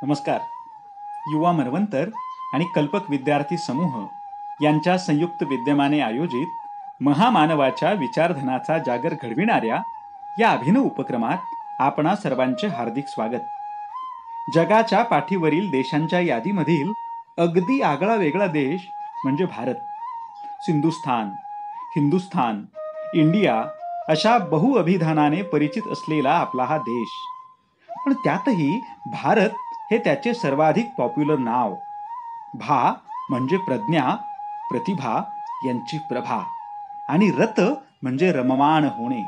नमस्कार. युवा मनवंतर आणि कल्पक विद्यार्थी समूह यांच्या संयुक्त विद्यमाने आयोजित महामानवाच्या विचारधनाचा जागर घडविणाऱ्या या अभिनव उपक्रमात आपणा सर्वांचे हार्दिक स्वागत. जगाच्या पाठीवरील देशांच्या यादीमधील अगदी आगळा वेगळा देश म्हणजे भारत. सिंधुस्थान, हिंदुस्थान, इंडिया अशा बहुअभिधानाने परिचित असलेला आपला हा देश. पण त्यातही भारत हे त्याचे सर्वाधिक पॉप्युलर नाव. भा म्हणजे प्रज्ञा, प्रतिभा यांची प्रभा आणि रत म्हणजे रममाण होणे.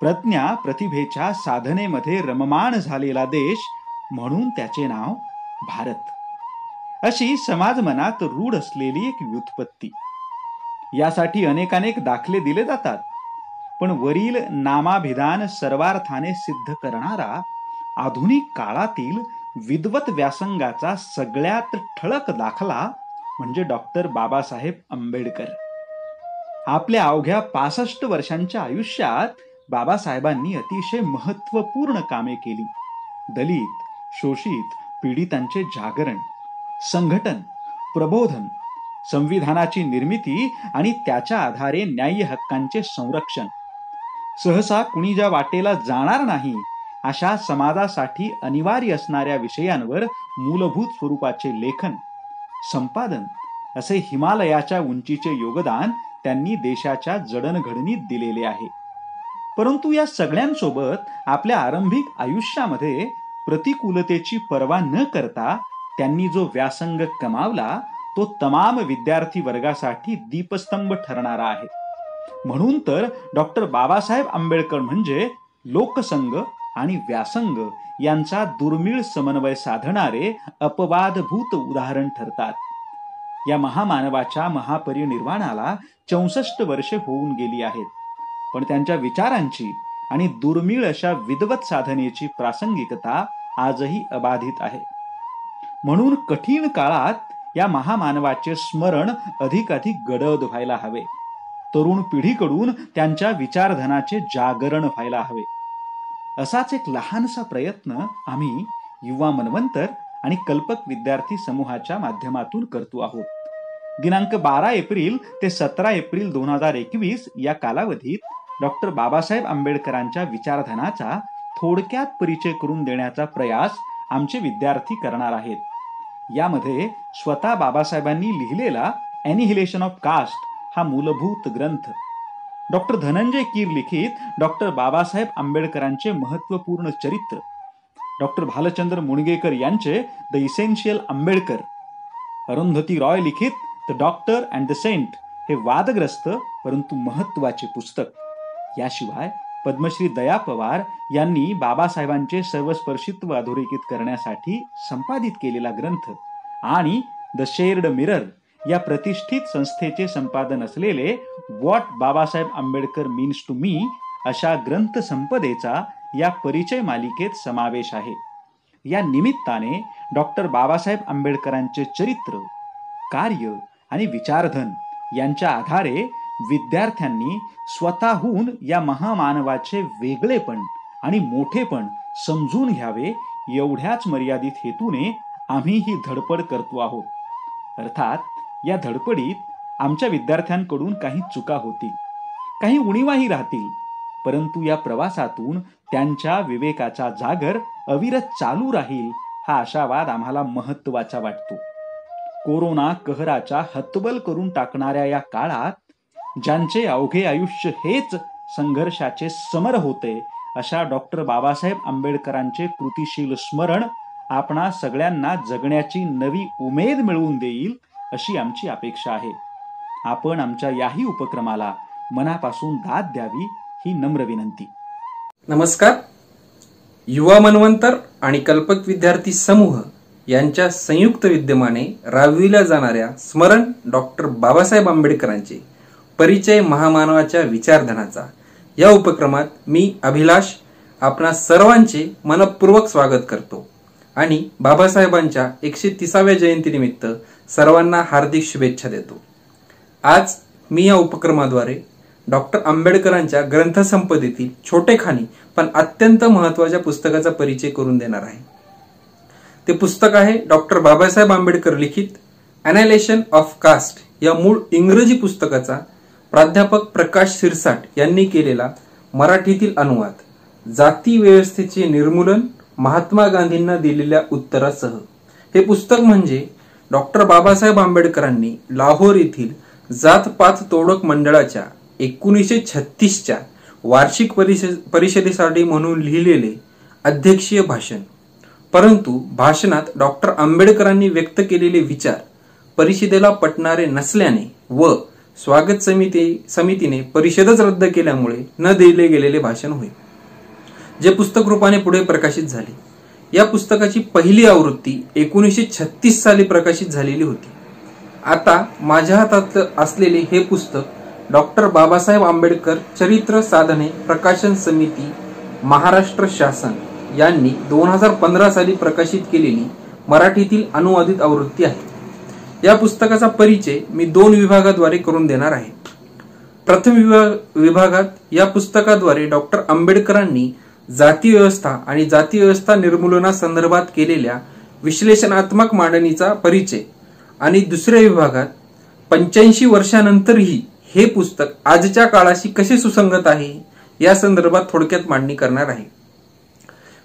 प्रज्ञा प्रतिभेच्या साधनेमध्ये रममाण झालेला देश म्हणून त्याचे नाव भारत. अशी समाज मनात रूढ असलेली एक व्युत्पत्ती. यासाठी अनेकानेक दाखले दिले जातात, पण वरील नामाभिधान सर्वार्थाने सिद्ध करणारा आधुनिक काळातील विद्वत व्यासंगाचा सगळ्यात ठळक दाखला म्हणजे डॉक्टर बाबासाहेब आंबेडकर. आपल्या अवघ्या 65 वर्षांच्या आयुष्यात बाबासाहेबांनी अतिशय महत्वपूर्ण कामे केली. दलित, शोषित, पीडितांचे जागरण, संघटन, प्रबोधन, संविधानाची निर्मिती आणि त्याच्या आधारे न्याय्य हक्कांचे संरक्षण. सहसा कुणी ज्या वाटेला जाणार नाही अशा समाजासाठी अनिवार्य असणाऱ्या विषयांवर मूलभूत स्वरूपाचे लेखन, संपादन असे हिमालयाच्या उंचीचे योगदान त्यांनी देशाच्या जडणघडणीत दिलेले आहे. परंतु या सगळ्यांसोबत आपल्या आरंभिक आयुष्यामध्ये प्रतिकूलतेची पर्वा न करता त्यांनी जो व्यासंग कमावला तो तमाम विद्यार्थी वर्गासाठी दीपस्तंभ ठरणारा आहे. म्हणून तर डॉक्टर बाबासाहेब आंबेडकर म्हणजे लोकसंग आणि व्यासंग यांचा दुर्मिळ समन्वय साधणारे अपवादभूत उदाहरण ठरतात. या महामानवाच्या महापरिनिर्वाणाला 64 वर्षे होऊन गेली आहेत, पण त्यांच्या विचारांची आणि दुर्मिळ अशा विद्वत साधनेची प्रासंगिकता आजही अबाधित आहे. म्हणून कठीण काळात या महामानवाचे स्मरण अधिकाधिक गडद व्हायला हवे. तरुण पिढीकडून त्यांच्या विचारधनाचे जागरण व्हायला हवे. असाच एक लहानसा प्रयत्न आम्ही युवा मनवंतर आणि कल्पक विद्यार्थी समूहाच्या माध्यमातून करतो आहोत. दिनांक 12 एप्रिल ते 17 एप्रिल 2021 या कालावधीत डॉक्टर बाबासाहेब आंबेडकरांच्या विचारधनाचा थोडक्यात परिचय करून देण्याचा प्रयास आमचे विद्यार्थी करणार आहेत. यामध्ये स्वतः बाबासाहेबांनी लिहिलेला ॲनिहिलेशन ऑफ कास्ट हा मूलभूत ग्रंथ, डॉक्टर धनंजय कीर लिखित डॉक्टर बाबासाहेब आंबेडकरांचे महत्वपूर्ण चरित्र, डॉक्टर भालचंद्र मुणगेकर यांचे द इसेन्शियल आंबेडकर, अरुंधती रॉय लिखित the doctor and the saint हे वादग्रस्त परंतु महत्वाचे पुस्तक. याशिवाय पद्मश्री दया पवार यांनी बाबासाहेबांचे सर्वस्पर्शित्व अधोरेखित करण्यासाठी संपादित केलेला ग्रंथ आणि द शेअर्ड मिरर या प्रतिष्ठित संस्थेचे संपादन असलेले what Babasaheb Ambedkar means to me अशा ग्रंथ संपदेचा या परिचय मालिकेत समावेश आहे. या निमित्ताने डॉक्टर बाबासाहेब आंबेडकरांचे चरित्र, कार्य आणि विचारधन यांच्या आधारे विद्यार्थ्यांनी स्वतःहून या महामानवाचे वेगळेपण आणि मोठेपण समजून घ्यावे एवढ्याच मर्यादित हेतूने आम्ही ही धडपड करतो आहोत. अर्थात या धडपडीत आमच्या विद्यार्थ्यांकडून काही चुका होतील, काही उणीवाही राहतील, परंतु या प्रवासातून त्यांच्या विवेकाचा जागर अविरत चालू राहील हा आशावाद आम्हाला महत्वाचा वाटतो. कोरोना कहराच्या हतबल करून टाकणाऱ्या या काळात ज्यांचे अवघे आयुष्य हेच संघर्षाचे समर होते अशा डॉक्टर बाबासाहेब आंबेडकरांचे कृतिशील स्मरण आपणा सगळ्यांना जगण्याची नवी उमेद मिळवून देईल अशी आमची अपेक्षा आहे. आपण आमच्या याही उपक्रमाला मनापासून दाद द्यावी ही नम्र विनंती. नमस्कार. युवा मनवंतर आणि कल्पक विद्यार्थी समूह यांच्या संयुक्त विद्यमाने राबविल्या जाणाऱ्या स्मरण डॉक्टर बाबासाहेब आंबेडकरांचे परिचय महामानवाच्या विचारधनाचा या उपक्रमात मी अभिलाष आपणा सर्वांचे मनपूर्वक स्वागत करतो आणि बाबासाहेबांच्या 130व्या जयंतीनिमित्त सर्वांना हार्दिक शुभेच्छा देतो. आज मी या उपक्रमाद्वारे डॉक्टर आंबेडकरांच्या ग्रंथसंपदेतील छोटेखानी पण अत्यंत महत्त्वाच्या पुस्तकाचा परिचय करून देणार आहे. ते पुस्तक आहे डॉक्टर बाबासाहेब आंबेडकर लिखित ॲनालिसिस ऑफ कास्ट या मूळ इंग्रजी पुस्तकाचा प्राध्यापक प्रकाश सिरसाट यांनी केलेला मराठीतील अनुवाद, जाती व्यवस्थेचे निर्मूलन महात्मा गांधींना दिलेल्या उत्तरासह. हे पुस्तक म्हणजे डॉक्टर बाबासाहेब आंबेडकरांनी लाहोर येथील जात पात तोडक मंडळाच्या 1936च्या वार्षिक परिषदेसाठी म्हणून लिहिलेले अध्यक्षीय भाषण. परंतु भाषणात डॉक्टर आंबेडकरांनी व्यक्त केलेले विचार परिषदेला पटणारे नसल्याने व स्वागत समितीने परिषदच रद्द केल्यामुळे न दिले गेलेले भाषण होय, जे पुस्तक रूपाने पुढे प्रकाशित झाले. या पुस्तकाची पहिली आवृत्ती 1936 साली प्रकाशित झालेली होती. आता माझ्या हातात असलेले हे पुस्तक डॉक्टर बाबासाहेब आंबेडकर चरित्र साधने प्रकाशन समिती महाराष्ट्र शासन यांनी 2015 साली प्रकाशित केलेली मराठीतील अनुवादित आवृत्ती आहे. या पुस्तकाचा परिचय मी 2 विभागाद्वारे करून देणार आहे. प्रथम विभागात या पुस्तकाद्वारे डॉक्टर आंबेडकरांनी जाती व्यवस्था आणि जाती व्यवस्था निर्मूलनासंदर्भात केलेल्या विश्लेषणात्मक मांडणीचा परिचय आणि दुसऱ्या विभागात 85 वर्षांनंतरही हे पुस्तक आजच्या काळाशी कसे सुसंगत आहे या संदर्भात थोडक्यात मांडणी करणार आहे.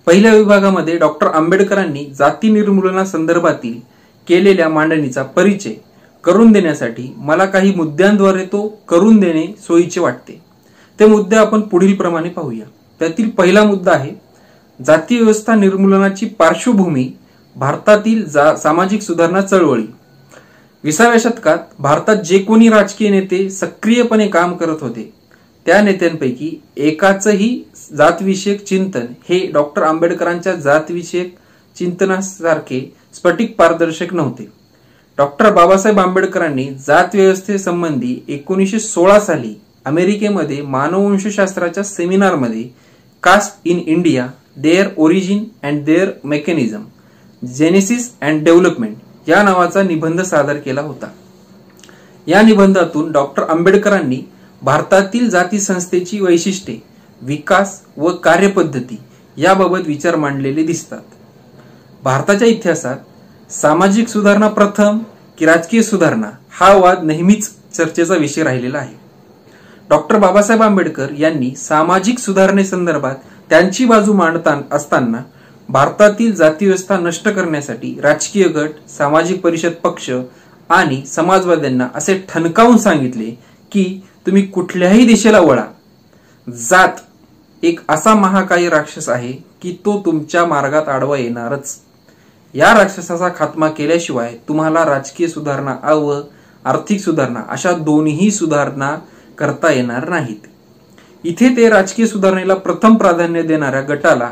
पहिल्या विभागामध्ये डॉक्टर आंबेडकरांनी जाती निर्मूलनासंदर्भातील केलेल्या मांडणीचा परिचय करून देण्यासाठी मला काही मुद्द्यांद्वारे तो करून देणे सोयीचे वाटते. ते मुद्दे आपण पुढील प्रमाणे पाहूया. त्यातील पहिला मुद्दा आहे जाती व्यवस्था निर्मूलनाची पार्श्वभूमी भारतातील सामाजिक सुधारणा चळवळी. 20व्या शतकात भारतात जे कोणी राजकीय नेते सक्रियपणे काम करत होते त्या नेत्यांपैकी एकाचही जातविषयक चिंतन हे डॉक्टर आंबेडकरांच्या जातविषयक चिंतनासारखे स्फटिक पारदर्शक नव्हते. डॉक्टर बाबासाहेब आंबेडकरांनी जात व्यवस्थेसंबंधी 1916 साली अमेरिकेमध्ये मानववंशशास्त्राच्या सेमिनारमध्ये caste in India, their origin and their mechanism, genesis and development या नावाचा निबंध सादर केला होता. या निबंधातून डॉक्टर आंबेडकरांनी भारतातील जाती संस्थेची वैशिष्ट्ये, विकास व कार्यपद्धती याबाबत विचार मांडलेले दिसतात. भारताच्या इतिहासात सामाजिक सुधारणा प्रथम की राजकीय सुधारणा हा वाद नेहमीच चर्चेचा विषय राहिलेला आहे. डॉक्टर बाबासाहेब आंबेडकर यांनी सामाजिक सुधारणेसंदर्भात त्यांची बाजू मांडत असताना भारतातील जातीव्यवस्था नष्ट करण्यासाठी राजकीय गट, सामाजिक परिषद पक्ष आणि समाजवाद्यांना असे ठणकावून सांगितले की तुम्ही कुठल्याही दिशेला वळा, जात एक असा महाकाय राक्षस आहे की तो तुमच्या मार्गात आडवा येणारच. या राक्षसाचा खात्मा केल्याशिवाय तुम्हाला राजकीय सुधारणा व आर्थिक सुधारणा अशा दोन्ही सुधारणा करता येणार नाहीत. इथे ते राजकीय सुधारणेला प्रथम प्राधान्य देणाऱ्या गटाला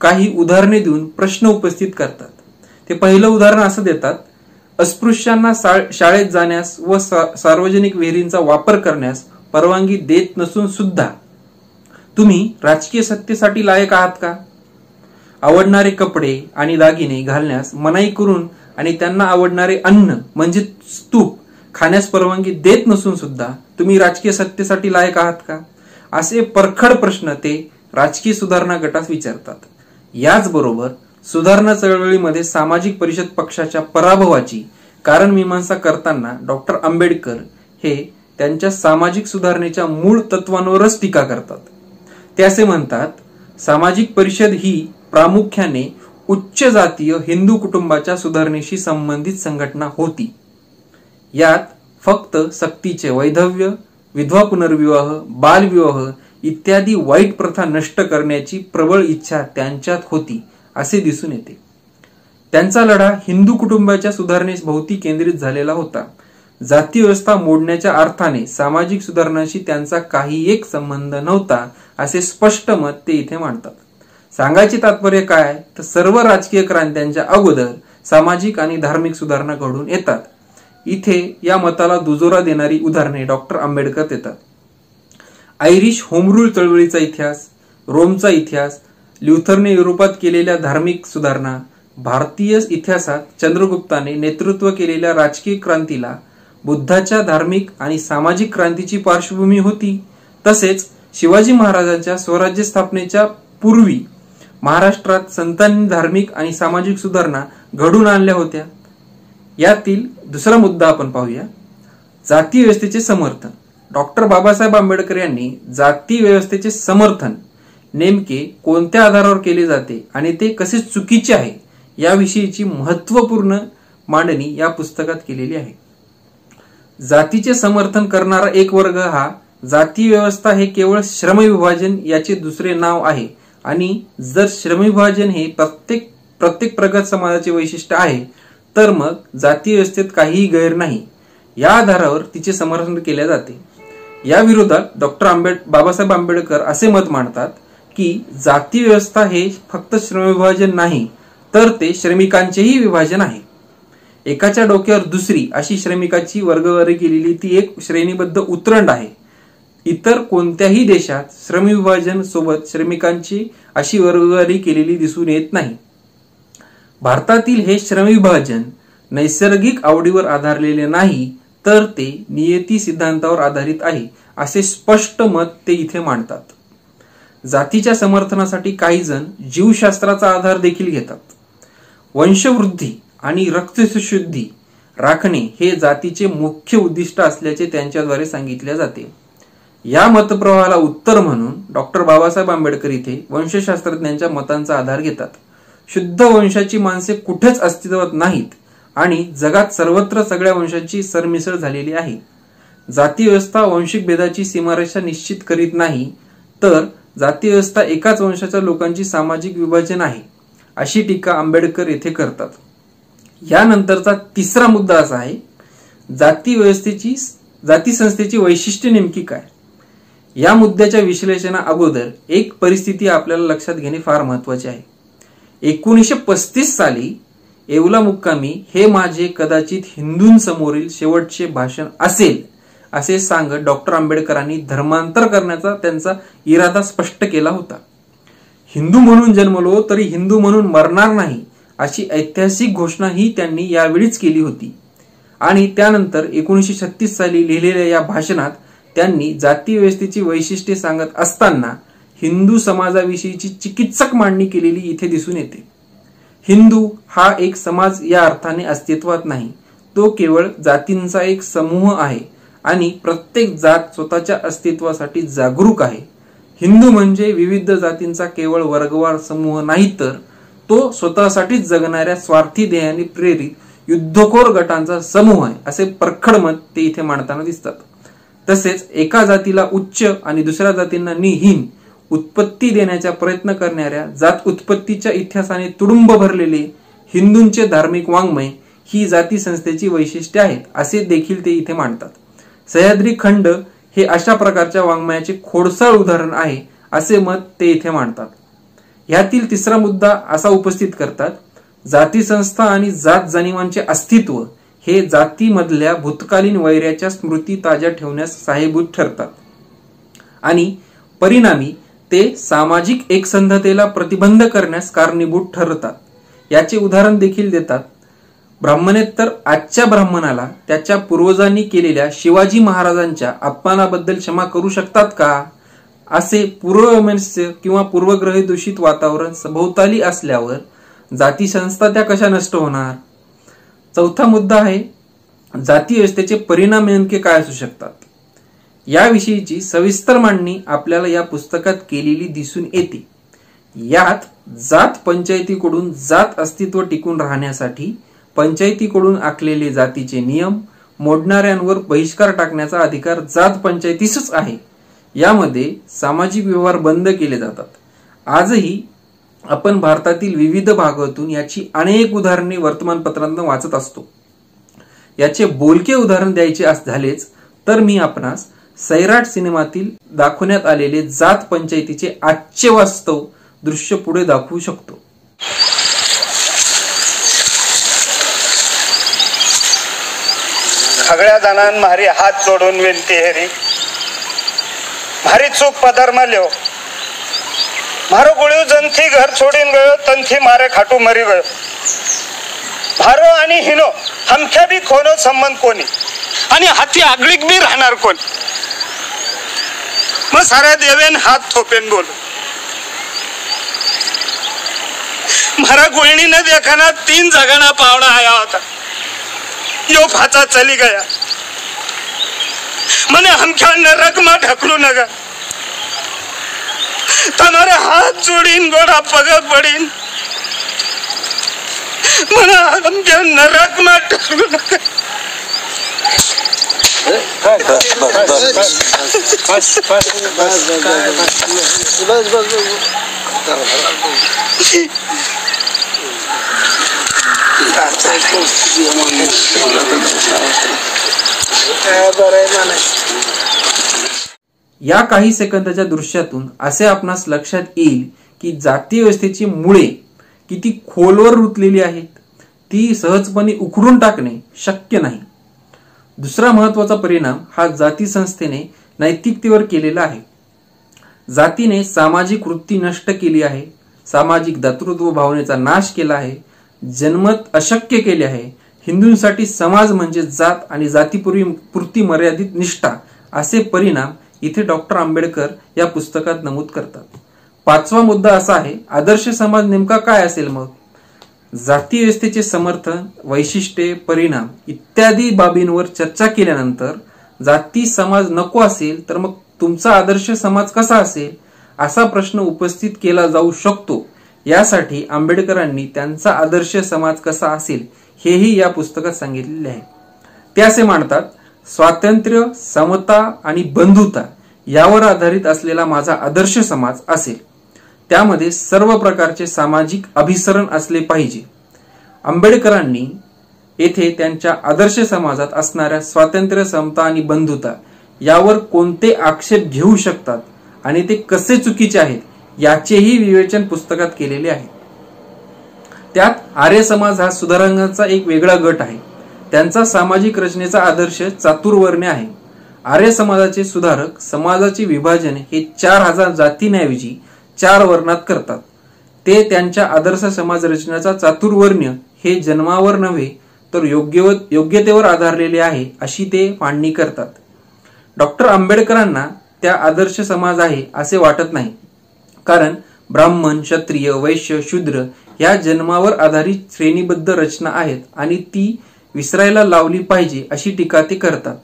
काही उदाहरणे देऊन प्रश्न उपस्थित करतात. ते पहिलं उदाहरण असं देतात, अस्पृश्यांना शाळेत जाण्यास व सार्वजनिक विहिरींचा वापर करण्यास परवानगी देत नसून सुद्धा तुम्ही राजकीय सत्तेसाठी लायक आहात का? आवडणारे कपडे आणि दागिने घालण्यास मनाई करून आणि त्यांना आवडणारे अन्न म्हणजे स्तूप खाण्यास परवानगी देत नसून सुद्धा तुम्ही राजकीय सत्तेसाठी लायक आहात का? असे परखड प्रश्न ते राजकीय सुधारणा गटास विचारतात. याचबरोबर सुधारणा चळवळीमध्ये सामाजिक परिषद पक्षाच्या पराभवाची कारण मीमांसा करताना डॉक्टर आंबेडकर हे त्यांच्या सामाजिक सुधारणेच्या मूळ तत्वांवरच टीका करतात. ते असे म्हणतात, सामाजिक परिषद ही प्रामुख्याने उच्च जातीय हिंदू कुटुंबाच्या सुधारणेशी संबंधित संघटना होती. यात फक्त सक्तीचे वैधव्य, विधवा पुनर्विवाह, बालविवाह इत्यादी वाईट प्रथा नष्ट करण्याची प्रबळ इच्छा त्यांच्यात होती असे दिसून येते. त्यांचा लढा हिंदू कुटुंबाच्या सुधारणेभोवती केंद्रित झालेला होता. जाती व्यवस्था मोडण्याच्या अर्थाने सामाजिक सुधारणाशी त्यांचा काही एक संबंध नव्हता असे स्पष्ट मत ते इथे मांडतात. सांगायचे तात्पर्य काय तर सर्व राजकीय क्रांत्यांच्या अगोदर सामाजिक आणि धार्मिक सुधारणा घडून येतात. इथे या मताला दुजोरा देणारी उदाहरणे डॉक्टर आंबेडकर देतात. आयरिश होमरूल चळवळीचा इतिहास, रोमचा इतिहास, ल्युथरने युरोपात केलेल्या धार्मिक सुधारणा, भारतीय इतिहासात चंद्रगुप्ताने नेतृत्व केलेल्या राजकीय क्रांतीला बुद्धाच्या धार्मिक आणि सामाजिक क्रांतीची पार्श्वभूमी होती. तसेच शिवाजी महाराजांच्या स्वराज्य स्थापनेच्या पूर्वी महाराष्ट्रात संतांनी धार्मिक आणि सामाजिक सुधारणा घडून आणल्या होत्या? यातील दुसरा मुद्दा आपण पाहूया, जाती व्यवस्थेचे समर्थन. डॉक्टर बाबासाहेब आंबेडकर यांनी जाती व्यवस्थेचे समर्थन नेमके कोणत्या आधारावर केले जाते आणि ते कसे चुकीचे आहे याविषयीची महत्त्वपूर्ण मांडणी या पुस्तकात केलेली आहे. जातीचे समर्थन करणारा एक वर्ग हा जाती व्यवस्था हे केवळ श्रमविभाजन याचे दुसरे नाव आहे आणि जर श्रमविभाजन हे प्रत्येक प्रगत समाजाचे वैशिष्ट्य आहे तर मग जाती व्यवस्थेत काहीही गैर नाही या आधारावर तिचे समर्थन केले जाते. या विरोधात डॉक्टर बाबासाहेब आंबेडकर असे मत मांडतात की जाती व्यवस्था हे फक्त श्रमविभाजन नाही तर ते श्रमिकांचेही विभाजन आहे. एकाच्या डोक्यावर दुसरी अशी श्रमिकाची वर्गवारी केलेली ती एक श्रेणीबद्ध उतरंड आहे. इतर कोणत्याही देशात श्रमविभाजन सोबत श्रमिकांची अशी वर्गवारी केलेली दिसून येत नाही. भारतातील हे श्रमविभाजन नैसर्गिक आवडीवर आधारलेले नाही तर ते नियती सिद्धांतावर आधारित आहे असे स्पष्ट मत ते इथे मांडतात. जातीच्या समर्थनासाठी काही जण जीवशास्त्राचा आधार देखील घेतात. वंशवृद्धी आणि रक्तशुद्धी राखणे हे जातीचे मुख्य उद्दिष्ट असल्याचे त्यांच्याद्वारे सांगितले जाते. या मतप्रवाहाला उत्तर म्हणून डॉक्टर बाबासाहेब आंबेडकर इथे वंशशास्त्रज्ञांच्या मतांचा आधार घेतात. शुद्ध वंशाची माणसे कुठेच अस्तित्वात नाहीत आणि जगात सर्वत्र सगळ्या वंशांची सरमिसळ झालेली आहे. जाती व्यवस्था वंशिक भेदाची सीमारेषा निश्चित करीत नाही तर जाती व्यवस्था एकाच वंशाच्या लोकांची सामाजिक विभाजन आहे अशी टीका आंबेडकर येथे करतात. यानंतरचा तिसरा मुद्दा असा आहे, जाती संस्थेची वैशिष्ट्ये नेमकी काय. या मुद्द्याच्या विश्लेषणा अगोदर एक परिस्थिती आपल्याला लक्षात घेणे फार महत्वाचे आहे. 1935 साली येवला मुक्कामी हे माझे कदाचित हिंदूंसमोरील शेवटचे भाषण असेल असे सांगत डॉक्टर आंबेडकरांनी धर्मांतर करण्याचा त्यांचा इरादा स्पष्ट केला होता. हिंदू म्हणून जन्मलो तरी हिंदू म्हणून मरणार नाही अशी ऐतिहासिक घोषणा ही त्यांनी यावेळीच केली होती. आणि त्यानंतर 1936 साली लिहिलेल्या या भाषणात त्यांनी जाती व्यवस्थेची वैशिष्ट्ये सांगत असताना हिंदू समाजाविषयीची चिकित्सक मांडणी केलेली इथे दिसून येते. हिंदू हा एक समाज या अर्थाने अस्तित्वात नाही, तो केवळ जातींचा एक समूह आहे आणि प्रत्येक जात स्वतःच्या अस्तित्वासाठी जागरूक आहे. हिंदू म्हणजे विविध जातींचा केवळ वर्गवार समूह नाही तर तो स्वतःसाठीच जगणाऱ्या स्वार्थी ध्येयाने प्रेरित युद्धखोर गटांचा समूह आहे असे परखड मत ते इथे मांडताना दिसतात. तसेच एका जातीला उच्च आणि दुसऱ्या जातींना हीन उत्पत्ती देण्याचा प्रयत्न करणाऱ्या जात उत्पत्तीच्या इतिहासाने तुडुंब भरलेले हिंदूंचे धार्मिक वाङ्मय ही जाती संस्थेची वैशिष्ट्ये आहेत असे देखील ते इथे मांडतात. सह्याद्री खंड हे अशा प्रकारच्या वाङ्मयाचे खोडसाळ उदाहरण आहे असे मत ते इथे मांडतात. यातील तिसरा मुद्दा असा उपस्थित करतात, जाती संस्था आणि जात जाणीवांचे अस्तित्व हे जातीमधल्या भूतकालीन वैर्याच्या स्मृती ताज्या ठेवण्यास सहाय्यभूत ठरतात आणि परिणामी ते सामाजिक एकसंधतेला प्रतिबंध करण्यास कारणीभूत ठरतात. याचे उदाहरण देखील देतात. ब्राह्मणेतर आजच्या ब्राह्मणाला त्याच्या पूर्वजांनी केलेल्या शिवाजी महाराजांच्या अपमानाबद्दल क्षमा करू शकतात का. असे पूर्ववैमनस्य किंवा पूर्वग्रही दूषित वातावरण सभोवताली असल्यावर जाती संस्था त्या कशा नष्ट होणार. चौथा मुद्दा आहे, जाती व्यवस्थेचे परिणाम नेमके काय असू शकतात. याविषयीची सविस्तर मांडणी आपल्याला या पुस्तकात केलेली दिसून येते. यात जात पंचायतीकडून जात अस्तित्व टिकून राहण्यासाठी पंचायतीकडून आखलेले जातीचे नियम मोडणाऱ्यांवर बहिष्कार टाकण्याचा अधिकार जात पंचायतीसच आहे. यामध्ये सामाजिक व्यवहार बंद केले जातात. आजही आपण भारतातील विविध भागातून याची अनेक उदाहरणे वर्तमानपत्रांतून वाचत असतो. याचे बोलके उदाहरण द्यायचे झालेच तर मी आपणास सैराट सिनेमातील दाखवण्यात आलेले जात पंचायतीचे आजचे वास्तव दृश्य पुढे दाखवू शकतो. सगळ्या जणांना मारी हात जोडून विनती हेरी मारी चूक पदार्मा ल्यो मारो गोळ्यो जंथी घर छोडीन गयो तंथी मारे खाटू मरी गयो भारो आणि हिनो हमख्या बी कोनो संबंध कोणी आणि हाती आगळीक बी राहणार कोण. मग साऱ्या देवेन हात थोपेन बोल मारा गोळणी न देखाना 3 जगाना पावना आया होता। यो फाचा चली गया, मने हमख्या नरक में ढकलू नगा। तुम्हारे हाथ जोड़ीन गोड़ा पगत पड़ीन, मने हमख्या नरक में ढकलू नगा। या काही सेकंदाच्या दृश्यातून असे आपणास लक्षात येईल की जाती व्यवस्थेची मुळे किती खोलवर रुतलेली आहेत, ती सहजपणे उखडून टाकणे शक्य नाही। दुसरा महत्वाचा परिणाम हा जाती संस्थेने नैतिकतेवर केलेला आहे। जातीने सामाजिक वृत्ती नष्ट केली आहे, सामाजिक दातृत्व भावनेचा नाश केला आहे, जन्मत अशक्य केले आहे। हिंदूंसाठी समाज म्हणजे जात आणि जातीपुरती मर्यादित निष्ठा असे परिणाम इथे डॉक्टर आंबेडकर या पुस्तकात नमूद करतात। 5वा मुद्दा असा आहे, आदर्श समाज नेमका काय असेल? मग जाती व्यवस्थेचे समर्थन, वैशिष्ट्ये, परिणाम इत्यादी बाबींवर चर्चा केल्यानंतर जाती समाज नको असेल तर मग तुमचा आदर्श समाज कसा असेल असा प्रश्न उपस्थित केला जाऊ शकतो। यासाठी आंबेडकरांनी त्यांचा आदर्श समाज कसा असेल हेही या पुस्तकात सांगितलेले आहे। ते असे मांडतात, स्वातंत्र्य, समता आणि बंधुता यावर आधारित असलेला माझा आदर्श समाज असेल। त्यामध्ये सर्व प्रकारचे सामाजिक अभिसरण असले पाहिजे। आंबेडकरांनी येथे त्यांच्या आदर्श समाजात असणाऱ्या स्वातंत्र्य, समता आणि बंधुता यावर कोणते आक्षेप घेऊ शकतात आणि ते कसे चुकीचे आहेत याचेही विवेचन पुस्तकात केलेले आहे। त्यात आर्य समाज हा सुधारकांचा एक वेगळा गट आहे। त्यांचा सामाजिक रचनेचा आदर्श चातुर्वर्ण्य आहे। आर्य समाजाचे सुधारक समाजाचे विभाजन हे 4000 जातींऐवजी 4 वर्णात करतात। ते त्यांच्या आदर्श समाज रचनेचा चातुर्वर्ण्य हे जन्मावर नव्हे तर योग्यतेवर आधारलेले आहे अशी ते मांडणी करतात। डॉक्टर आंबेडकरांना त्या आदर्श समाज आहे असे वाटत नाही, कारण ब्राह्मण, क्षत्रिय, वैश्य, शूद्र या जन्मावर आधारित श्रेणीबद्ध रचना आहेत आणि ती विसरायला लावली पाहिजे अशी टीका ते करतात।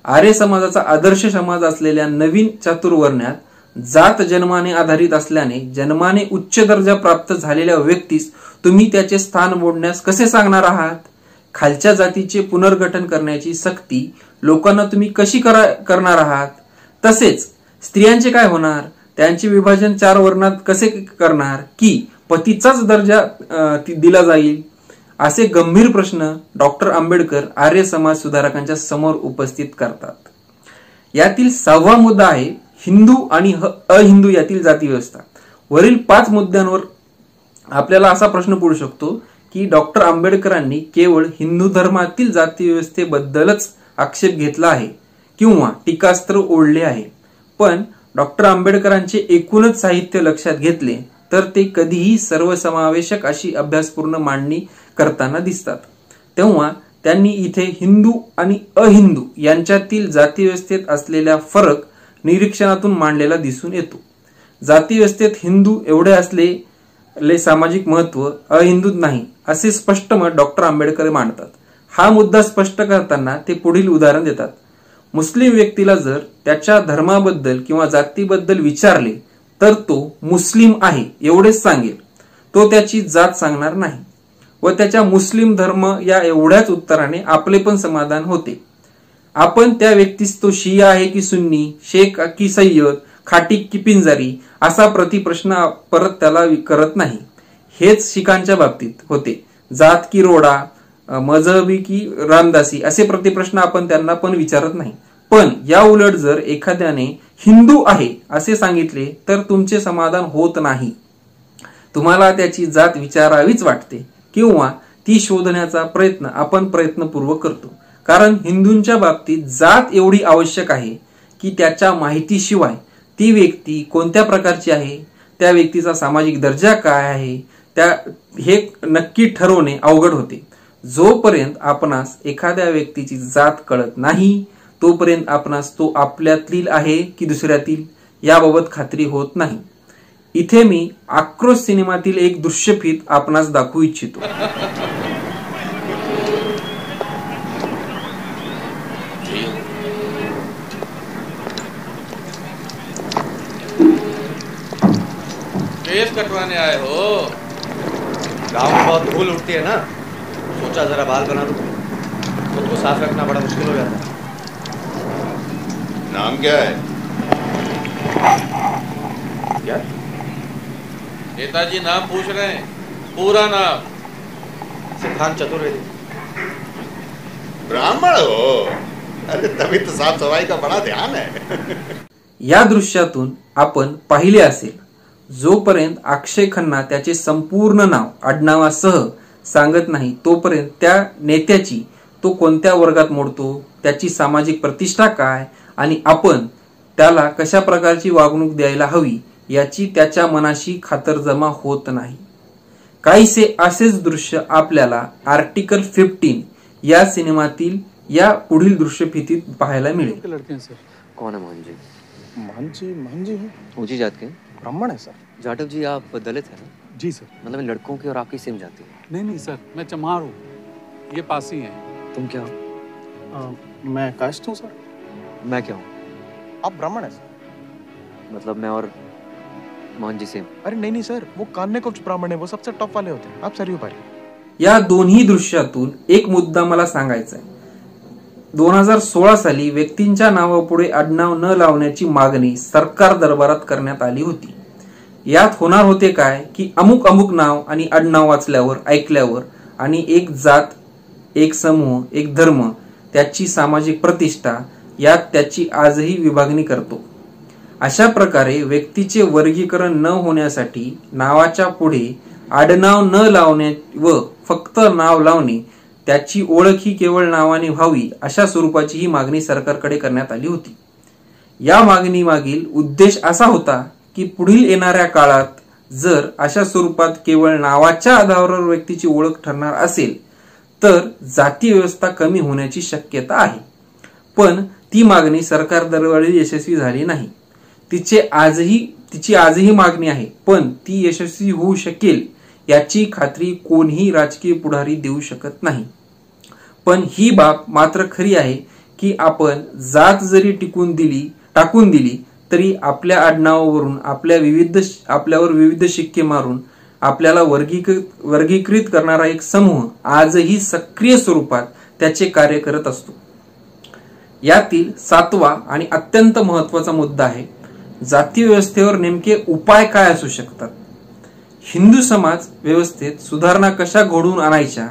आर्य समाजाचा आदर्श समाज असलेल्या नवीन चातुर्वर्ण्यात जात जन्माने आधारित असल्याने जन्माने उच्च दर्जा प्राप्त झालेल्या व्यक्तीस तुम्ही त्याचे स्थान मोडण्यास कसे सांगणार आहात? खालच्या जातीचे पुनर्गठन करण्याची सक्ती लोकांना तुम्ही कशी करणार आहात? तसेच स्त्रियांचे काय होणार? त्यांचे विभाजन 4 वर्णात कसे करणार की पतीचाच दर्जा दिला जाईल? असे गंभीर प्रश्न डॉक्टर आंबेडकर आर्य समाज सुधारकांच्या समोर उपस्थित करतात। यातील 6वा मुद्दा आहे हिंदू आणि अहिंदू यातील जाती व्यवस्था। वरील 5 मुद्द्यांवर आपल्याला असा प्रश्न पडू शकतो की डॉक्टर आंबेडकरांनी केवळ हिंदू धर्मातील जाती व्यवस्थेबद्दलच आक्षेप घेतला आहे किंवा टीकास्त्र ओढले आहे, पण डॉक्टर आंबेडकरांचे एकूणच साहित्य लक्षात घेतले तर ते कधीही सर्वसमावेशक अशी अभ्यासपूर्ण मांडणी करताना दिसतात। तेव्हा त्यांनी इथे हिंदू आणि अहिंदू यांच्यातील जाती व्यवस्थेत असलेला फरक निरीक्षणातून मांडलेला दिसून येतो। जाती व्यवस्थेत हिंदू एवढे असलेले सामाजिक महत्व अहिंदूत नाही असे स्पष्ट मत डॉक्टर आंबेडकर मांडतात। हा मुद्दा स्पष्ट करताना ते पुढील उदाहरण देतात। मुस्लिम व्यक्तीला जर त्याच्या धर्माबद्दल किंवा जातीबद्दल विचारले तर तो मुस्लिम आहे एवढेच सांगेल, तो त्याची जात सांगणार नाही व त्याच्या मुस्लिम धर्म या एवढ्याच उत्तराने आपले पण समाधान होते। आपण त्या व्यक्तीस तो शिया आहे की सुन्नी, शेख की सय्यद, खाटीक की पिंजारी असा प्रतिप्रश्न परत त्याला करत नाही। हेच शिखांच्या बाबतीत होते, जात की रोडा, मजहबी की रामदासी असे प्रतिप्रश्न आपण त्यांना पण विचारत नाही। पण या उलट जर एखाद्याने हिंदू आहे असे सांगितले तर तुमचे समाधान होत नाही, तुम्हाला त्याची जात विचारावीच वाटते किंवा ती शोधण्याचा प्रयत्न आपण प्रयत्नपूर्वक करतो, कारण हिंदूंच्या बाबतीत जात एवढी आवश्यक आहे की त्याच्या माहितीशिवाय ती व्यक्ती कोणत्या प्रकारची आहे, त्या व्यक्तीचा सामाजिक दर्जा काय आहे हे नक्की ठरवणे अवघड होते। जोपर्यंत आपणास एखाद्या व्यक्तीची जात कळत नाही तोपर्यंत आपणास तो आपल्यातील आहे की दुसऱ्यातील याबाबत खात्री होत नाही। इथे मी आक्रोश सिनेमातील एक दृश्यफीत आपणास दाखवू इच्छितो. केस कटवाने आए हो? गांव में बहुत धूल उठती है ना, सोचा जरा बाल बना लूं. खुद को साफ रखना बड़ा मुश्किल हो जाता है. नाम क्या है? क्या? नेताजी नाम पूछ रहे हैं, पूरा नाम. सिद्धांत चतुर्वेदी. ब्राह्मण हो? अरे तभी तो साफ सफाई का बड़ा ध्यान है. या दृश्यातून आपण पाहिले असेल, जोपर्यंत अक्षय खन्ना त्याचे संपूर्ण नाव आडनावासह सांगत नाही तोपर्यंत त्या नेत्याची तो कोणत्या वर्गात मोडतो, त्याची सामाजिक प्रतिष्ठा काय आणि आपण त्याला कशा प्रकारची वागणूक द्यायला हवी याची त्याच्या मनाशी खातरजमा होत नाही. काहीसे असेच दृश्य आपल्याला आर्टिकल 15 या सिनेमातील या पुढील दृश्यफितीत पाहायला मिळेल. कौन है मोहन जी? मोहन जी हैं, ऊंची जात के ब्राह्मण है सर. जाटव जी आप दलित हैं ना? जी सर. मतलब इन लड़कों की और आपकी सेम जाती है? नहीं नहीं सर, मैं चमार हूँ, ये पासी हैं. तुम क्या हो? मैं कास्ट हूँ सर. मैं क्या हूँ? आप ब्राह्मण है सर. मतलब मैं और मोहन जी सेम? अरे नहीं नहीं सर, वो कान्य कुछ ब्राह्मण है, वो सबसे टॉप वाले होते हैं. आप सर यू पाहिजे. या दोन्ही दृश्यातून एक मुद्दा मला सांगायचा आहे. 2016 साली व्यक्तींच्या नावापुढे आडनाव न लावण्याची मागणी सरकार दरबारात करण्यात आली होती. यात होणार होते काय की अमुक अमुक नाव आणि आडनाव वाचल्यावर ऐकल्यावर आणि एक जात, एक समूह, एक धर्म, त्याची सामाजिक प्रतिष्ठा यात त्याची आजही विभागणी करतो. अशा प्रकारे व्यक्तीचे वर्गीकरण न होण्यासाठी नावाच्या पुढे आडनाव न लावणे व फक्त नाव लावणे, त्याची ओळख ही केवळ नावाने व्हावी अशा स्वरूपाची ही मागणी सरकारकडे करण्यात आली होती. या मागणी मागील उद्देश असा होता की पुढील येणाऱ्या काळात जर अशा स्वरूपात केवळ नावाच्या आधारावर व्यक्तीची ओळख ठरणार असेल तर जाती व्यवस्था कमी होण्याची शक्यता आहे. पण ती मागणी सरकार दरबारी यशस्वी झाली नाही. तिची आजही मागणी आहे, पण ती यशस्वी होऊ शकेल याची खात्री कोणीही राजकीय पुढारी देऊ शकत नाही. पण ही बाब मात्र खरी आहे की आपण जात जरी टाकून दिली तरी आपल्या आडनावावरून आपल्यावर विविध शिक्के मारून आपल्याला वर्गीकृत करणारा एक समूह आजही सक्रिय स्वरूपात त्याचे कार्य करत असतो. यातील 7वा आणि अत्यंत महत्वाचा मुद्दा आहे, जाती व्यवस्थेवर नेमके उपाय काय असू शकतात. हिंदू समाज व्यवस्थेत सुधारणा कशा घडवून आणायच्या,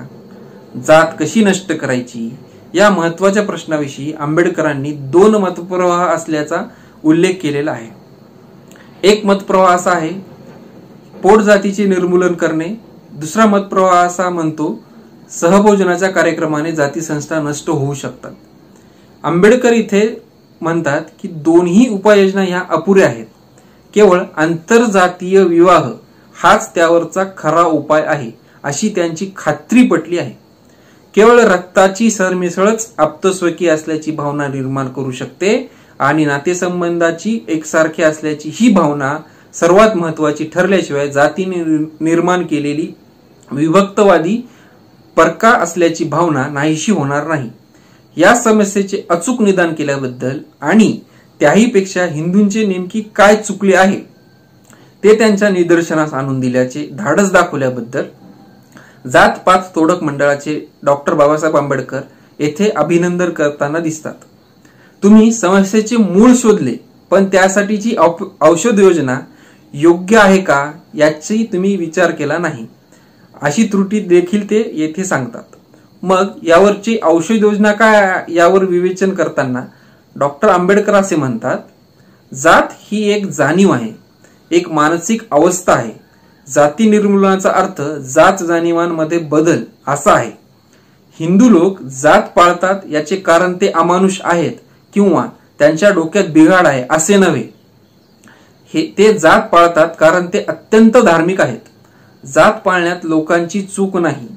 जात कशी नष्ट करायची, या महत्वाच्या प्रश्नाविषयी आंबेडकरांनी 2 मतप्रवाह असल्याचा उल्लेख केलेला आहे. एक मतप्रवाह असा आहे पोट जातीचे निर्मूलन करणे. दुसरा मतप्रवाह असा म्हणतो सहभोजनाच्या कार्यक्रमाने जाती संस्था नष्ट होऊ शकतात. आंबेडकर इथे म्हणतात की दोन्ही उपाययोजना ह्या अपुऱ्या आहेत. केवळ आंतरजातीय विवाह हाच त्यावरचा खरा उपाय आहे अशी त्यांची खात्री पटली आहे. केवळ रक्ताची सरमिसळच आप्तस्वकीय असल्याची भावना निर्माण करू शकते आणि नातेसंबंधाची एकसारखी असल्याची ही भावना सर्वात महत्वाची ठरल्याशिवाय जातीने निर्माण केलेली विभक्तवादी परका असल्याची भावना नाहीशी होणार नाही. या समस्येचे अचूक निदान केल्याबद्दल आणि त्याहीपेक्षा हिंदूंचे नेमकी काय चुकले आहे ते त्यांच्या निदर्शनास आणून दिल्याचे धाडस दाखवल्याबद्दल जात पात तोडक मंडळाचे डॉक्टर बाबासाहेब आंबेडकर येथे अभिनंदन करताना दिसतात. तुम्ही समस्येचे मूळ शोधले, पण त्यासाठीची औषध योजना योग्य आहे का याची तुम्ही विचार केला नाही अशी त्रुटी देखील ते येथे सांगतात. मग यावरची औषध योजना काय यावर विवेचन करताना डॉक्टर आंबेडकर असे म्हणतात, जात ही एक जाणीव आहे, एक मानसिक अवस्था आहे. जाती निर्मूलनाचा अर्थ जात जाणीवांमध्ये बदल असा आहे. हिंदू लोक जात पाळतात याचे कारण ते अमानुष आहेत किंवा त्यांच्या डोक्यात बिघाड आहे असे नव्हे. ते जात पाळतात कारण ते अत्यंत धार्मिक आहेत. जात पाळण्यात लोकांची चूक नाही,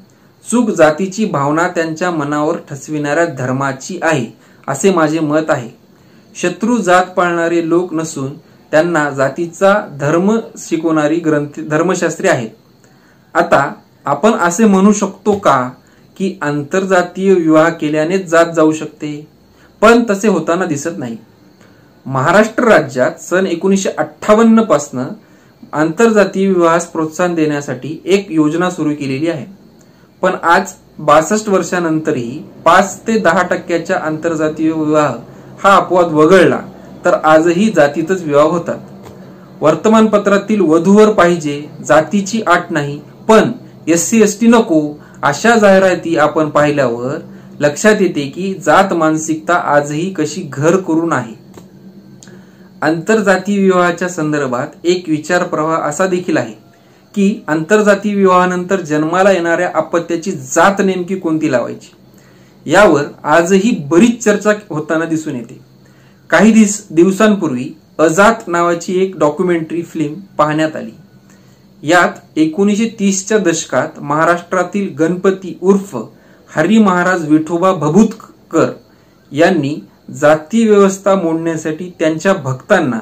चूक जातीची भावना त्यांच्या मनावर ठसविणाऱ्या धर्माची आहे असे माझे मत आहे. शत्रू जात पाळणारे लोक नसून त्यांना जातीचा धर्म शिकवणारी धर्मशास्त्रे आहेत. आता आपण असे म्हणू शकतो का की आंतरजातीय विवाह केल्यानेच जात जाऊ शकते? पण तसे होताना दिसत नाही. महाराष्ट्र राज्यात सन 1958 पासून आंतरजातीय विवाहास प्रोत्साहन देण्यासाठी एक योजना सुरू केलेली आहे. पण आज 62 वर्षानंतरही 5 ते 10% आंतरजातीय विवाह हा अपवाद वगळला तर आजही जातीतच विवाह होतात. वर्तमानपत्रातील वधूवर पाहिजे, जातीची अट नाही, पण SC ST नको अशा जाहिराती आपण पाहिल्यावर लक्षात येते की जात मानसिकता आजही कशी घर करून आहे. आंतरजातीय विवाहाच्या संदर्भात एक विचार प्रवाह असा देखील आहे की आंतरजातीय विवाहानंतर जन्माला येणाऱ्या अपत्याची जात नेमकी कोणती लावायची यावर आजही बरीच चर्चा होताना दिसून येते. काही दिवसांपूर्वी अजात नावाची एक डॉक्युमेंटरी फिल्म पाहण्यात आली. यात 1930च्या दशकात महाराष्ट्रातील गणपती उर्फ हरी महाराज विठोबा भभूतकर यांनी जाती व्यवस्था मोडण्यासाठी त्यांच्या भक्तांना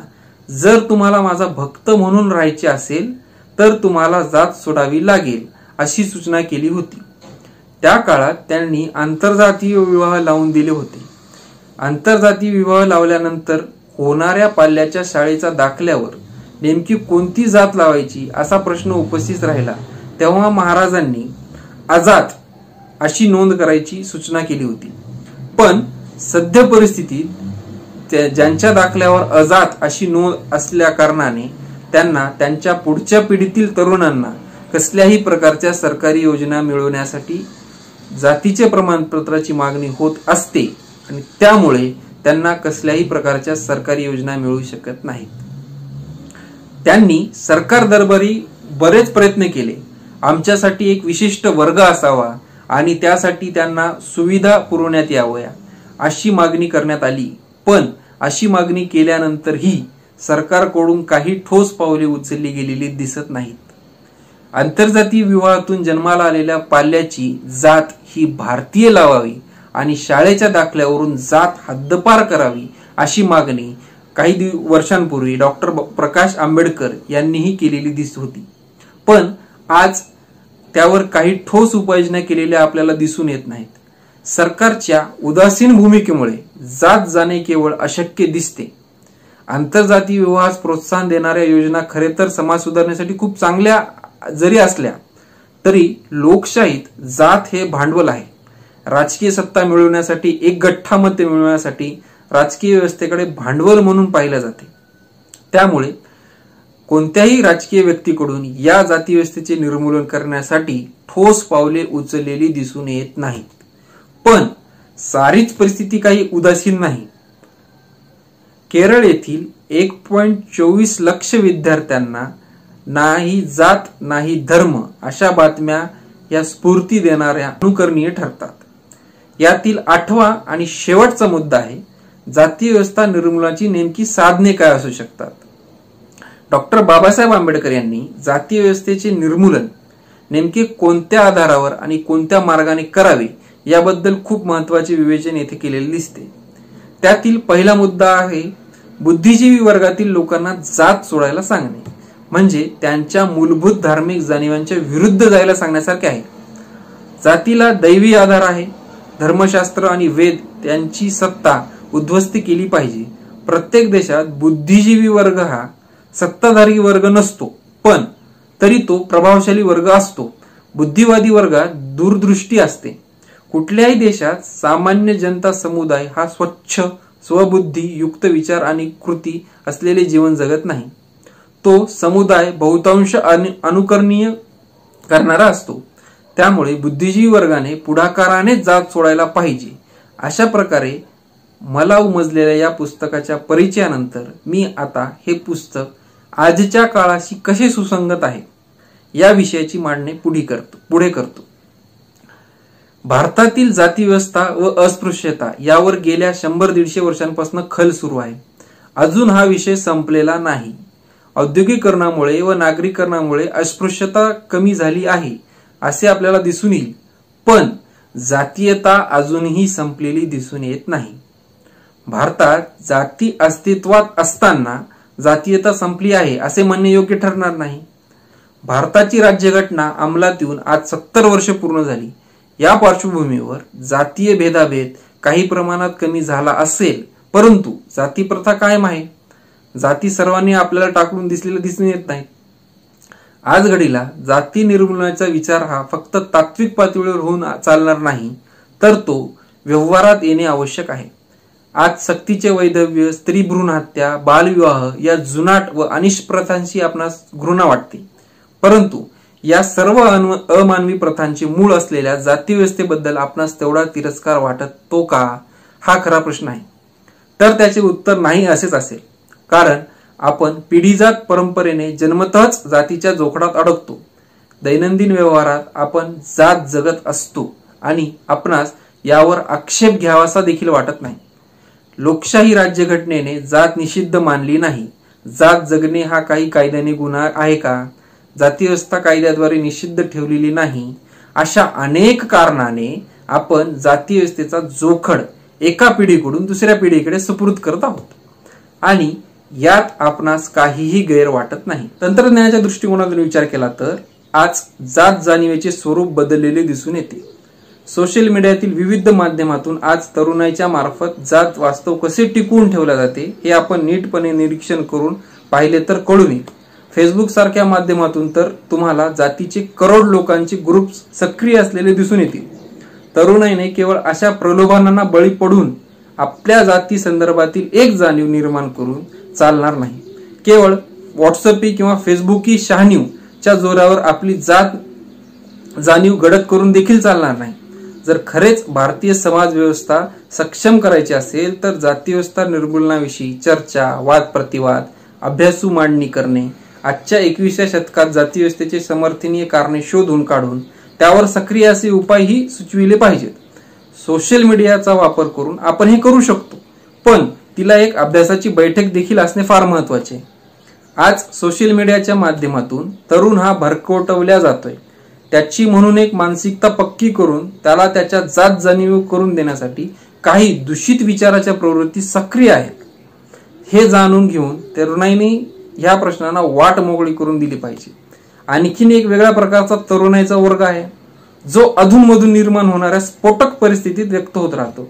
जर तुम्हाला माझा भक्त म्हणून राहायचे असेल तर तुम्हाला जात सोडावी लागेल अशी सूचना केली होती. त्या काळात त्यांनी आंतरजातीय विवाह लावून दिले होते. आंतरजातीय विवाह लावल्यानंतर होणाऱ्या पाल्याच्या शाळेच्या दाखल्यावर नेमकी कोणती जात लावायची असा प्रश्न उपस्थित राहिला. तेव्हा महाराजांनी अजात अशी नोंद करायची सूचना केली होती. पण सध्या परिस्थितीत ज्यांच्या दाखल्यावर अजात अशी नोंद असल्या कारणाने त्यांना त्यांच्या पुढच्या पिढीतील तरुणांना कसल्याही प्रकारच्या सरकारी योजना मिळवण्यासाठी जातीचे प्रमाणपत्राची मागणी होत असते आणि त्यामुळे त्यांना कसल्याही प्रकारच्या सरकारी योजना मिळू शकत नाहीत. त्यांनी सरकार दरबारी बरेच प्रयत्न केले. आमच्यासाठी एक विशिष्ट वर्ग असावा आणि त्यासाठी त्यांना सुविधा पुरवण्यात याव्या अशी मागणी करण्यात आली. पण अशी मागणी केल्यानंतरही सरकारकडून काही ठोस पावले उचलली गेलेली दिसत नाहीत. आंतरजातीय विवाहातून जन्माला आलेल्या पाल्याची जात ही भारतीय लावावी आणि शाळेच्या दाखल्यावरून जात हद्दपार करावी अशी मागणी काही वर्षांपूर्वी डॉक्टर प्रकाश आंबेडकर यांनीही केलेली दिसत होती. पण आज त्यावर काही ठोस उपाययोजना केलेल्या आपल्याला दिसून येत नाहीत. सरकारच्या उदासीन भूमिकेमुळे जात जाणे केवळ अशक्य दिसते. आंतरजातीय विवाहास प्रोत्साहन देणाऱ्या योजना खरे तर समाज सुधारण्यासाठी खूप चांगल्या जरी असल्या तरी लोकशाहीत जात हे भांडवल आहे. राजकीय सत्ता मिळवण्यासाठी, एक गठ्ठा मते मिळवण्यासाठी राजकीय व्यवस्थेकडे भांडवल म्हणून पाहिलं जाते. त्यामुळे कोणत्याही राजकीय व्यक्तीकडून या जाती व्यवस्थेचे निर्मूलन करण्यासाठी ठोस पावले उचललेली दिसून येत नाहीत. पण सारीच परिस्थिती काही उदासीन नाही. केरळ येथील 1.24 लक्ष विद्यार्थ्यांना नाही जात नाही धर्म अशा बातम्या या स्फूर्ती देणाऱ्या अनुकरणीय ठरतात. यातील 8वा आणि शेवटचा मुद्दा आहे जाती व्यवस्था निर्मूलनाची नेमकी साधने काय असू शकतात. डॉक्टर बाबासाहेब आंबेडकर यांनी जाती व्यवस्थेचे निर्मूलन नेमके कोणत्या आधारावर आणि कोणत्या मार्गाने करावे याबद्दल खूप महत्वाचे विवेचन येथे केलेले दिसते. त्यातील पहिला मुद्दा आहे बुद्धिजीवी वर्गातील लोकांना जात सोडायला सांगणे, म्हणजे त्यांच्या मूलभूत धार्मिक जाणीवांच्या विरुद्ध जायला सांगण्यासारखे आहे. जातीला दैवी आधार आहे. धर्मशास्त्र आणि वेद त्यांची सत्ता उद्ध्वस्त केली पाहिजे. प्रत्येक देशात बुद्धिजीवी वर्ग हा सत्ताधारी वर्ग नसतो, पण तरी तो प्रभावशाली वर्ग असतो. बुद्धिवादी वर्गात दूरदृष्टी असते. कुठल्याही देशात सामान्य जनता समुदाय हा स्वच्छ, स्वबुद्धी युक्त विचार आणि कृती असलेले जीवन जगत नाही. तो समुदाय बहुतांश अनुकरणीय करणारा असतो. त्यामुळे बुद्धिजीवी वर्गाने पुढाकाराने जात सोडायला पाहिजे. अशा प्रकारे मला उमजलेल्या या पुस्तकाच्या परिचयानंतर मी आता हे पुस्तक आजच्या काळाशी कसे सुसंगत आहे या विषयाची मांडणी पुढे करतो. भारतातील जाती व्यवस्था व अस्पृश्यता यावर गेल्या 100-150 वर्षांपासून खल सुरू आहे. अजून हा विषय संपलेला नाही. औद्योगिकरणामुळे व नागरीकरणामुळे अस्पृश्यता कमी झाली आहे असे आपल्याला दिसून येईल, पण जातीयता अजूनही संपलेली दिसून येत नाही. भारतात जाती अस्तित्वात असताना जातीयता संपली आहे असे म्हणणे योग्य ठरणार नाही. भारताची राज्यघटना अंमलात येऊन आज 70 वर्ष पूर्ण झाली. या पार्श्वभूमीवर जातीय भेदाभेद काही प्रमाणात कमी झाला असेल, परंतु जाती प्रथा कायम आहे. जाती सर्वांनी आपल्याला टाकून दिसलेला दिसून येत नाही. आज घडीला जाती निर्मूलनाचा विचार हा फक्त तात्विक पातळीवर होऊन चालणार नाही, तर तो व्यवहारात येणे आवश्यक आहे. आज सक्तीचे वैधव्य, स्त्री भ्रूण हत्या, बालविवाह या जुनाट व अनिष्ट प्रथांशी आपणास घृणा वाटते, परंतु या सर्व अमानवी प्रथांचे मूळ असलेल्या जाती व्यवस्थेबद्दल आपणास तेवढा तिरस्कार वाटतो का, हा खरा प्रश्न आहे. तर त्याचे उत्तर नाही असेच असेल, कारण आपण पिढीजात परंपरेने जन्मतःच जातीच्या जोखडात अडकतो. दैनंदिन व्यवहारात आपण जात जगत असतो आणि आपणास यावर आक्षेप घ्यावासा देखील वाटत नाही. लोकशाही राज्यघटनेने जात निषिद्ध मानली नाही. जात जगणे हा काही कायद्याने गुन्हा आहे का? जाती व्यवस्था कायद्याद्वारे निषिद्ध ठेवलेली नाही. अशा अनेक कारणाने आपण जाती व्यवस्थेचा जोखड एका पिढीकडून दुसऱ्या पिढीकडे सुपूर्द करत आहोत आणि यात आपणास काहीही गैर वाटत नाही. तंत्रज्ञानाच्या दृष्टिकोनातून विचार केला तर आज जात जाणीवेचे स्वरूप बदललेले दिसून येते. सोशल मीडियातील विविध माध्यमातून आज तरुणाईच्या मार्फत जात वास्तव कसे टिकवून ठेवले जाते हे आपण नीटपणे निरीक्षण करून पाहिले तर कळून येईल. फेसबुक सारख्या माध्यमातून तर तुम्हाला जातीचे करोड लोकांचे ग्रुप सक्रिय असलेले दिसून येतील. तरुणाईने केवळ अशा प्रलोभनांना बळी पडून आपल्या जाती संदर्भातील एक जाणीव निर्माण करून चालणार नाही. केवळ व्हॉट्सअपी किंवा फेसबुकी शहाणीवच्या जोरावर आपली जात जाणीव गडद करून देखील चालणार नाही. जर खरेच भारतीय समाज व्यवस्था सक्षम करायची असेल तर जाती व्यवस्था निर्मूलनाविषयी चर्चा, वाद प्रतिवाद, अभ्यासू मांडणी करणे, आजच्या 21व्या शतकात जाती व्यवस्थेचे समर्थनीय कारणे शोधून काढून त्यावर सक्रिय असे उपायही सुचविले पाहिजेत. सोशल मीडियाचा वापर करून आपण हे करू शकतो, पण तिला एक अभ्यासाची बैठक देखील असणे फार महत्वाचे. आज सोशल मीडियाच्या माध्यमातून तरुण हा भरकटवल्या जातोय. त्याची म्हणून एक मानसिकता पक्की करून त्याला त्याच्या जात जाणीव करून देण्यासाठी काही दूषित विचाराच्या प्रवृत्ती सक्रिय आहेत. हे जाणून घेऊन तरुणाईने ह्या प्रश्नांना वाट मोकळी करून दिली पाहिजे. आणखीन एक वेगळ्या प्रकारचा तरुणाईचा वर्ग आहे जो अधूनमधून निर्माण होणाऱ्या स्फोटक परिस्थितीत व्यक्त होत राहतो.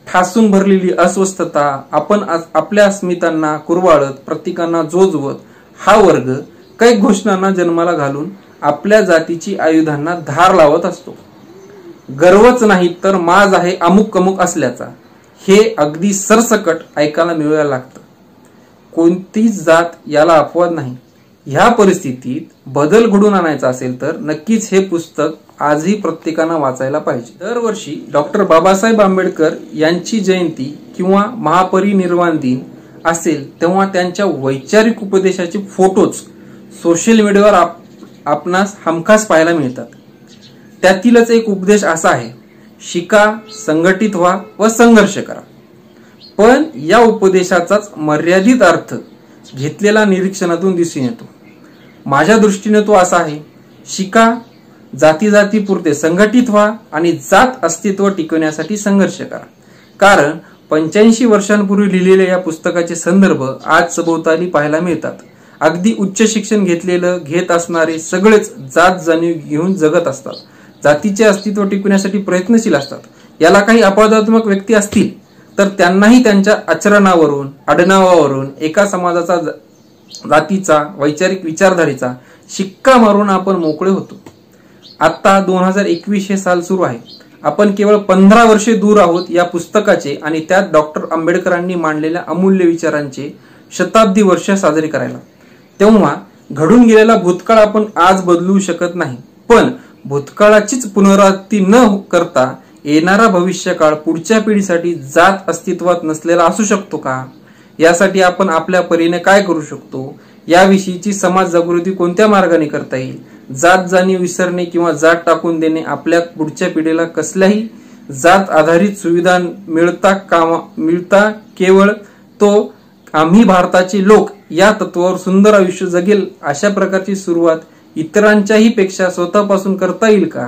ठासून भरलेली अस्वस्थता, आपण आपल्या अस्मितांना कुरवाळत, प्रतीकांना जोजवत हा वर्ग काही घोषणांना जन्माला घालून आपल्या जातीची आयुधांना धार लावत असतो. गर्वच नाही तर माज आहे अमुक अमुक असल्याचा हे अगदी सरसकट ऐकायला मिळायला लागतं. कोणतीच जात याला अपवाद नाही. ह्या परिस्थितीत बदल घडून आणायचा असेल तर नक्कीच हे पुस्तक आजही प्रत्येकानं वाचायला पाहिजे. दरवर्षी डॉक्टर बाबासाहेब आंबेडकर यांची जयंती किंवा महापरिनिर्वाण दिन असेल तेव्हा त्यांच्या वैचारिक उपदेशाचे फोटोज सोशल मीडियावर आपणास हमखास पाहायला मिळतात. त्यातीलच एक उपदेश असा आहे, शिका, संघटित व्हा व संघर्ष करा. पण या उपदेशाचाच मर्यादित अर्थ घेतलेला निरीक्षणातून दिसून येतो. माझ्या दृष्टीने तो असा आहे, शिका, जाती जाती पुरते संघटित व्हा आणि जात अस्तित्व टिकवण्यासाठी संघर्ष करा. कारण 85 वर्षांपूर्वी लिहिलेल्या या पुस्तकाचे संदर्भ आज सभोवताली पाहायला मिळतात. अगदी उच्च शिक्षण घेत असणारे सगळेच जात जाणीव घेऊन जगत असतात. जातीचे अस्तित्व टिकवण्यासाठी प्रयत्नशील असतात. याला काही अपवादात्मक व्यक्ती असतील तर त्यांनाही त्यांच्या आचरणावरून, आडनावावरून एका समाजाचा, जातीचा, वैचारिक विचारधारेचा शिक्का मारून आपण मोकळे होतो. आता 2021 हे साल सुरू आहे. आपण केवळ 15 वर्षे दूर आहोत या पुस्तकाचे आणि त्यात डॉक्टर आंबेडकरांनी मांडलेल्या अमूल्य विचारांचे शताब्दी वर्ष साजरे करायला. तेव्हा घडून गेलेला भूतकाळ आपण आज बदलू शकत नाही, पण भूतकाळाचीच पुनरावृत्ती न करता येणारा भविष्यकाळ पुढच्या पिढीसाठी जात अस्तित्वात नसलेला असू शकतो का? यासाठी आपण आपल्या परीने काय करू शकतो, याविषयीची समाज जागृती कोणत्या मार्गाने करता येईल, जात जाणीव विसरणे किंवा जात टाकून देणे आपल्या पुढच्या पिढीला कसल्याही जात आधारित सुविधा मिळता केवळ तो आम्ही भारताचे लोक या तत्वावर सुंदर आयुष्य जगेल अशा प्रकारची सुरुवात इतरांच्याही पेक्षा स्वतःपासून करता येईल का?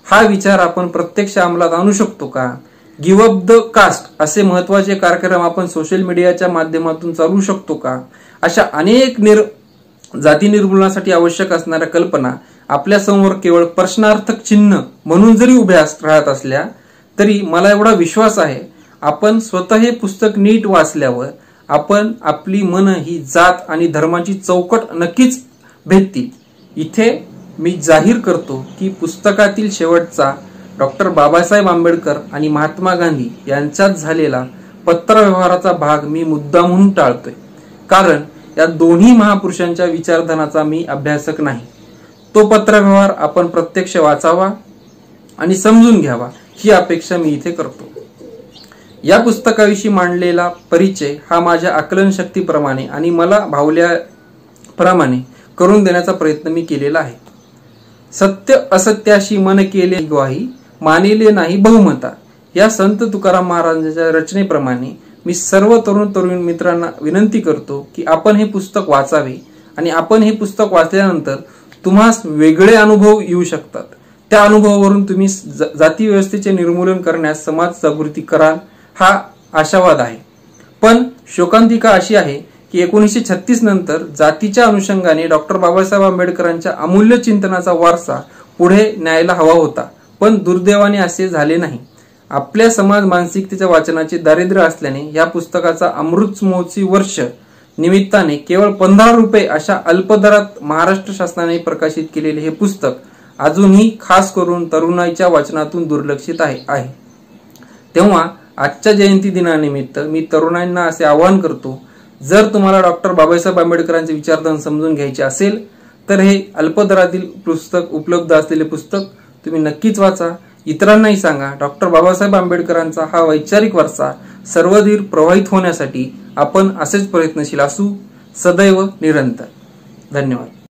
हा विचार आपण प्रत्यक्ष अंमलात आणू शकतो का? गिव्ह अप द कास्ट असे महत्वाचे कार्यक्रम आपण सोशल मीडियाच्या माध्यमातून चालू शकतो का? अशा अनेक जाती निर्मूलनासाठी आवश्यक असणाऱ्या कल्पना आपल्या समोर केवळ प्रश्नार्थक चिन्ह म्हणून जरी उभ्या राहत असल्या तरी मला एवढा विश्वास आहे, आपण स्वतः हे पुस्तक नीट वाचल्यावर आपण आपली मन ही जात आणि धर्माची चौकट नक्कीच भेटतील. इथे मी जाहीर करतो की पुस्तकातील शेवटचा डॉक्टर बाबासाहेब आंबेडकर आणि महात्मा गांधी यांच्यात झालेला पत्रव्यवहाराचा भाग मी मुद्दामहून टाळतोय, कारण या दोन्ही महापुरुषांच्या विचारधनाचा मी अभ्यासक नाही. तो पत्रव्यवहार आपण प्रत्यक्ष वाचावा आणि समजून घ्यावा ही अपेक्षा मी इथे करतो. या पुस्तकाविषयी मांडलेला परिचय हा माझ्या आकलन शक्तीप्रमाणे आणि मला भावल्याप्रमाणे करून देण्याचा प्रयत्न मी केलेला आहे. सत्य असत्याशी मन केले ग्वाही, मानिले नाही बहुमता या संत तुकाराम महाराजांच्या रचनेप्रमाणे मी सर्व तरुण मित्रांना विनंती करतो की आपण हे पुस्तक वाचावे आणि आपण हे पुस्तक वाचल्यानंतर तुम्हास वेगळे अनुभव येऊ शकतात. त्या अनुभवावरून तुम्ही जाती व्यवस्थेचे निर्मूलन करण्यास समाज जागृती कराल हा आशावाद आहे. पण शोकांतिका अशी आहे की 1936 नंतर जातीच्या अनुषंगाने डॉक्टर बाबासाहेब आंबेडकरांच्या अमूल्य चिंतनाचा वारसा पुढे न्यायला हवा होता, पण दुर्दैवाने असे झाले नाही. आपल्या समाज मानसिकतेच्या वाचनाचे दारिद्र्य असल्याने या पुस्तकाचा अमृत महोत्सवी वर्ष निमित्ताने केवळ 15 रुपये अशा अल्पदरात महाराष्ट्र शासनाने प्रकाशित केलेले हे पुस्तक अजूनही खास करून तरुणाईच्या वाचनातून दुर्लक्षित आहे. तेव्हा आजच्या जयंती दिनानिमित्त मी तरुणांना असे आवाहन करतो, जर तुम्हाला डॉक्टर बाबासाहेब आंबेडकरांचे विचारधन समजून घ्यायचे असेल तर हे अल्पदरातील पुस्तक उपलब्ध असलेले पुस्तक तुम्ही नक्कीच वाचा, इतरांनाही सांगा. डॉक्टर बाबासाहेब आंबेडकरांचा हा वैचारिक वारसा सर्वधीर प्रवाहित होण्यासाठी आपण असेच प्रयत्नशील असू, सदैव निरंतर. धन्यवाद.